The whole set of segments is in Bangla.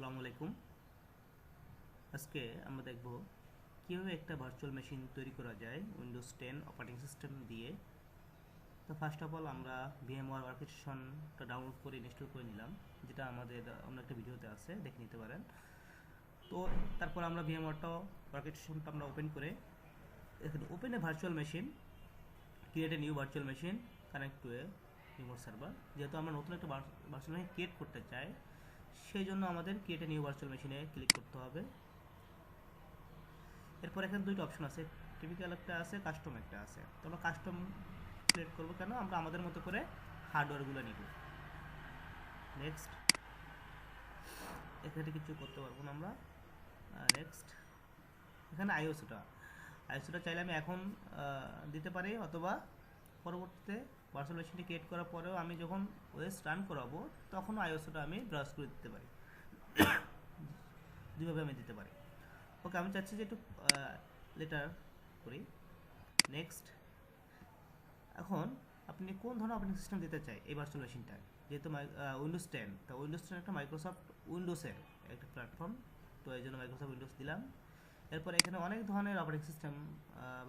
আসসালামু আলাইকুম। আজকে আমরা দেখব কীভাবে একটা ভার্চুয়াল মেশিন তৈরি করা যায় উইন্ডোজ 10 অপারেটিং সিস্টেম দিয়ে। তো ফার্স্ট অফ অল আমরা ভিএমওয়ার ওয়ার্কস্টেশনটা ডাউনলোড করে ইনস্টল করে নিলাম, যেটা আমাদের অন্য একটা ভিডিওতে আছে, দেখে নিতে পারেন। তো তারপর আমরা ওয়ার্কস্টেশনটা আমরা ওপেন করে এখানে open a virtual machine, create a new virtual machine, connect to A remote server. যেহেতু আমরা নতুন একটা ভার্চুয়াল মেশিন ক্রিয়েট করতে চাই, সেই জন্য আমাদের ক্রিয়েট এ নিউ ভার্চুয়াল মেশিনে ক্লিক করতে হবে। এরপর এখানে দুইটা অপশন আছে, টিপিক্যাল একটা আছে, কাস্টম একটা আছে। তো আমরা কাস্টম সিলেক্ট করবো, কেন আমরা আমাদের মতো করে হার্ডওয়্যারগুলো নিব। নেক্সট, এখানে কিছু করতে পারবো না আমরা। নেক্সট, এখানে আইওসটা চাইলে আমি এখন দিতে পারি, অথবা পরবর্তীতে ভার্চুয়াল মেশিনটি ক্রিয়েট করার পরেও আমি যখন ওএস রান করাবো তখনও আইওসটা আমি ব্রাউজ করে দিতে পারি। দুইভাবে আমি দিতে পারি। ওকে, আমি চাচ্ছি যে একটু লেটার করি। নেক্সট, এখন আপনি কোন ধরনের অপারেটিং সিস্টেম দিতে চাই এই ভার্চুয়াল মেশিনটা। যেহেতু উইন্ডোজ 10, তো উইন্ডোজ 10 একটা মাইক্রোসফট উইন্ডোজের একটা প্ল্যাটফর্ম, তো এই জন্য মাইক্রোসফট উইন্ডোজ দিলাম। এরপর এখানে অনেক ধরনের অপারেটিং সিস্টেম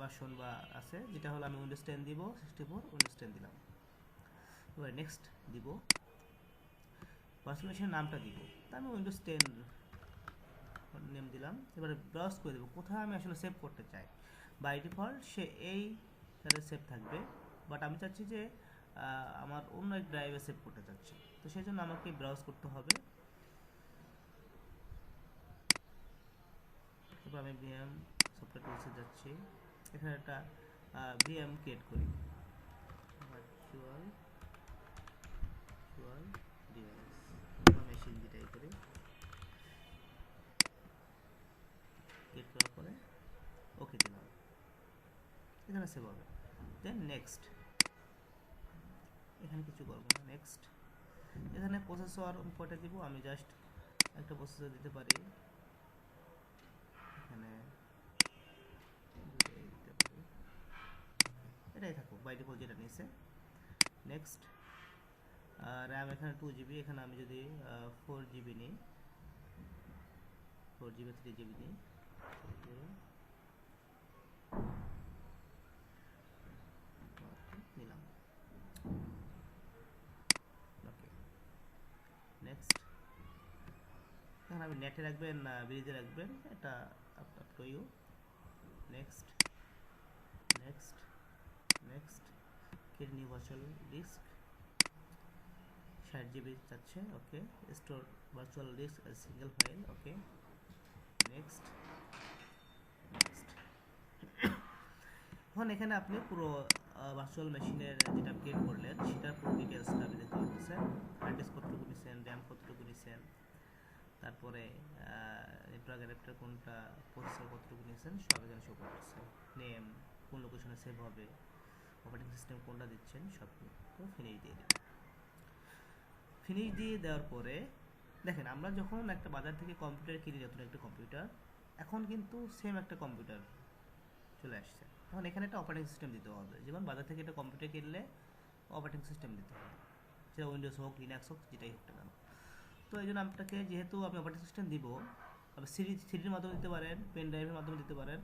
ভার্সন বা আছে, যেটা হলো আমি উইন্ডোজ 10 দিব, 64 উইন্ডোজ 10 দিলাম। এবার নেক্সট দিব, ভার্চুয়াল মেশিনের নামটা দিব, তা আমি উইন্ডোজ 10 নেম দিলাম। এবারে ব্রাউজ করে দেবো কোথায় আমি আসলে সেভ করতে চাই। বাই ডিফল্ট সে এইখানে সেভ থাকবে, বাট আমি চাচ্ছি যে আমার অন্য এক ড্রাইভে সেভ করতে চাচ্ছি, তো সেই জন্য আমাকে ব্রাউজ করতে হবে। এরপর আমি ভিএম সফটওয়্যার টুলসে যাচ্ছি, এখানে একটা ভিএম ক্রিয়েট করি, ভার্চুয়াল ডিভাইস মেশিন যেটাই করি। ক্রিয়েট করার পরে ওকে দিলাম, এখানে সেভ হবে। দেন নেক্সট, এখানে কিছু করবো না। নেক্সট, এখানে প্রসেসর ইম্পোর্টে দিব, আমি জাস্ট একটা প্রসেসর দিতে পারি, এখানে দিতে পারি, এটাই থাকুক বাই ডিফল্ট যেটা নিয়েছে। নেক্সট, র্যাম এখানে 2GB, এখানে আমি যদি 4GB নিই, 4GB 3GB নিই, নিলাম। ওকে, নেক্সট, এখানে আপনি নেটে রাখবেন না ব্রিজে রাখবেন, এটা up to you. Next, next, next, create new virtual disk, 60GB চাচ্ছে, okay. Store virtual disk single file, okay. Next, next. এখন এখানে আপনি পুরো ভার্চুয়াল মেশিনের যেটা ক্রিয়েট করলেন সেটার পুরো ডিটেলসটা আপনি দেখতে পাচ্ছেন। হার্ড ডিস্ক কতটুকু নিছেন, র্যাম কতটুকু নিছেন, তারপরে নেটওয়ার্ক অ্যাডাপ্টার কোনটা, প্রসেসর কতটুকু নিয়েছেন, সব এখানে শো করতেছে। নেম, কোন লোকেশনে সেভ হবে, অপারেটিং সিস্টেম কোনটা দিচ্ছেন, সব। তো ফিনিশ দিয়ে দেবেন। ফিনিশ দিয়ে দেওয়ার পরে দেখেন, আমরা যখন একটা বাজার থেকে কম্পিউটার কিনি, নতুন একটা কম্পিউটার, এখন কিন্তু সেম একটা কম্পিউটার চলে আসছে। তখন এখানে একটা অপারেটিং সিস্টেম দিতে হবে, যেমন বাজার থেকে একটা কম্পিউটার কিনলে অপারেটিং সিস্টেম দিতে হবে, সেটা উইন্ডোজ হোক, লিনাক্স হোক, যেটাই হোক না কেন। তো এই জন্য আপনাকে, যেহেতু আপনি অপারেটিং সিস্টেম দিব, আপনি সিডির মাধ্যমে দিতে পারেন, পেন ড্রাইভের মাধ্যমে দিতে পারেন।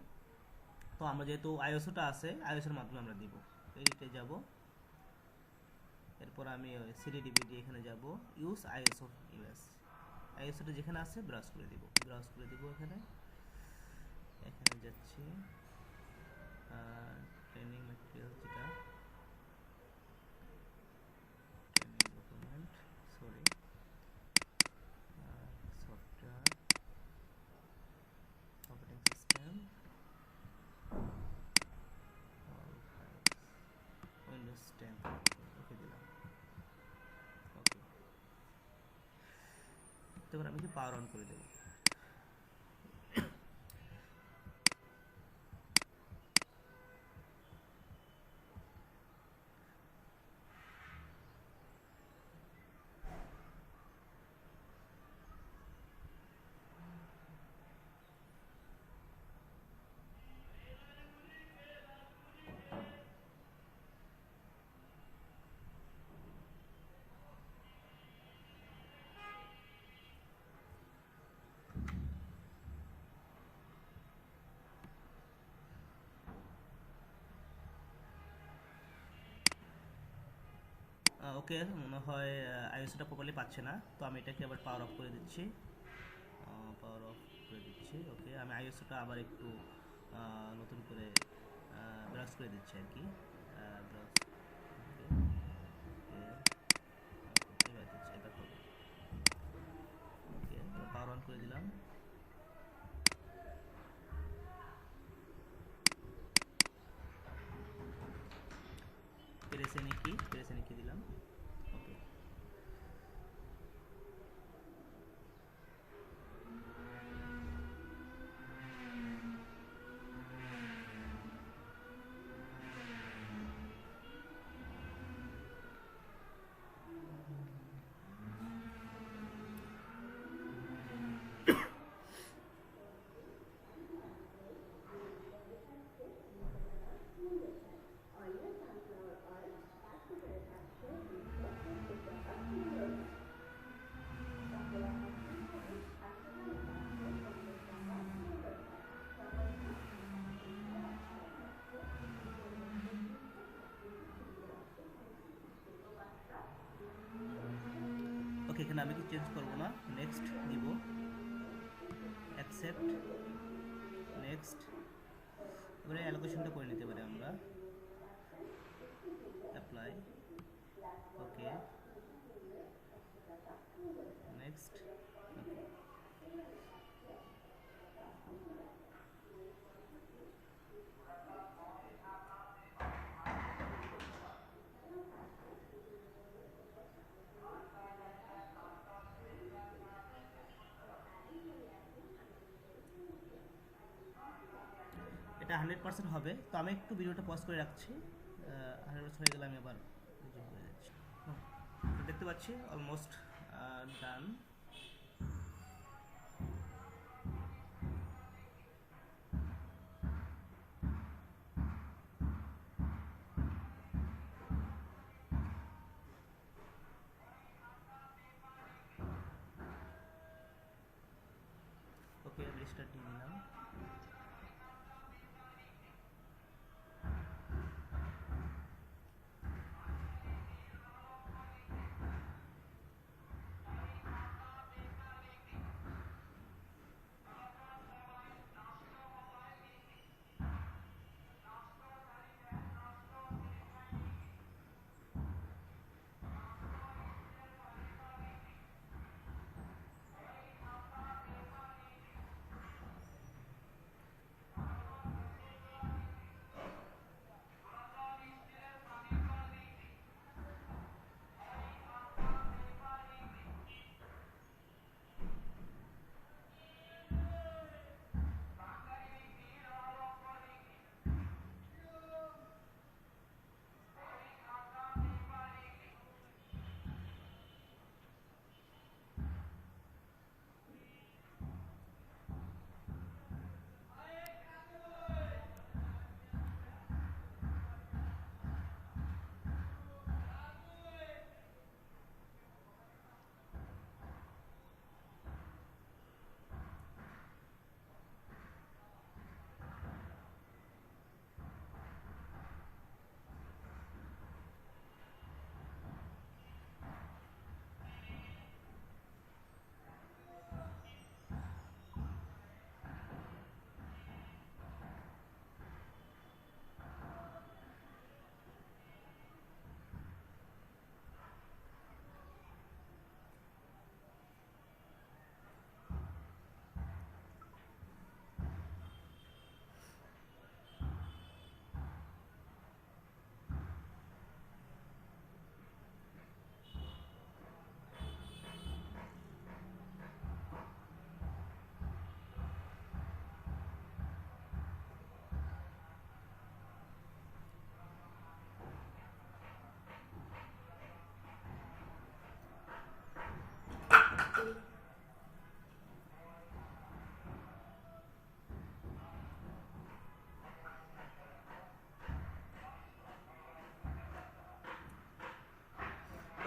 তো আমরা যেহেতু আইওসটা আছে, আইওসের মাধ্যমে আমরা দিব। এডিটে যাব, এরপর আমি সিডি ডিভিডি এখানে যাব, ইউজ আইএসও ইউএস, আইএসওটা যেখানে আছে ব্রাউজ করে দিব, এখানে যাচ্ছি, ট্রেনিং ম্যাটেরিয়াল, যেটা training document, sorry, software operating system, Windows 10, ওকে দিলাম। ওকে, তারপর আমি কি পাওয়ার অন করে দেবো। ওকে, মনে হয় আইওএসটা প্রপারলি পাচ্ছে না, তো আমি এটাকে আবার পাওয়ার অফ করে দিচ্ছি। পাওয়ার অফ করে দিচ্ছি। ওকে, আমি আইওএসটা আবার একটু নতুন করে ব্রাউজ করে দিচ্ছি আর কি। ব্রাউজ, ওকে, এবার দিচ্ছি, এবার হবে। ওকে, পাওয়ার অন করে দিলাম। প্রেস এনে কি দিলাম। ওকে, ওকে, এখানে আমি কি চেঞ্জ করবো না, নেক্সট দিব, অ্যাকসেপ্ট, নেক্সট। এবারে অ্যালোকেশনটা করে নিতে পারি আমরা, অ্যাপ্লাই, ওকে, নেক্সট। এটা 100% হবে, তো আমি একটু ভিডিওটা পজ করে রাখছি। 100% হয়ে গেলে আমি আবার রিজুম করে যাচ্ছি। তো দেখতে পাচ্ছি অলমোস্ট ডান। ওকে, রিস্টার্ট দিয়ে দিলাম।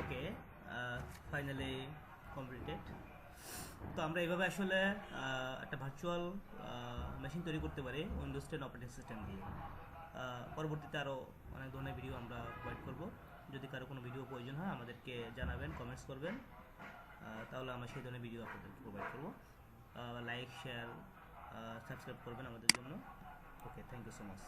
ওকে, ফাইনালি কমপ্লিটেড। তো আমরা এইভাবে আসলে একটা ভার্চুয়াল মেশিন তৈরি করতে পারি উইন্ডোজ 10 অপারেটিং সিস্টেম দিয়ে। পরবর্তীতে আরও অনেক ধরনের ভিডিও আমরা প্রোভাইড করব। যদি কারো কোনো ভিডিও প্রয়োজন হয় আমাদেরকে জানাবেন, কমেন্টস করবেন, তাহলে আমরা সেই ধরনের ভিডিও আপনাদেরকে প্রোভাইড করবো। লাইক, শেয়ার, সাবস্ক্রাইব করবেন আমাদের জন্য। ওকে, থ্যাংক ইউ সো মাচ।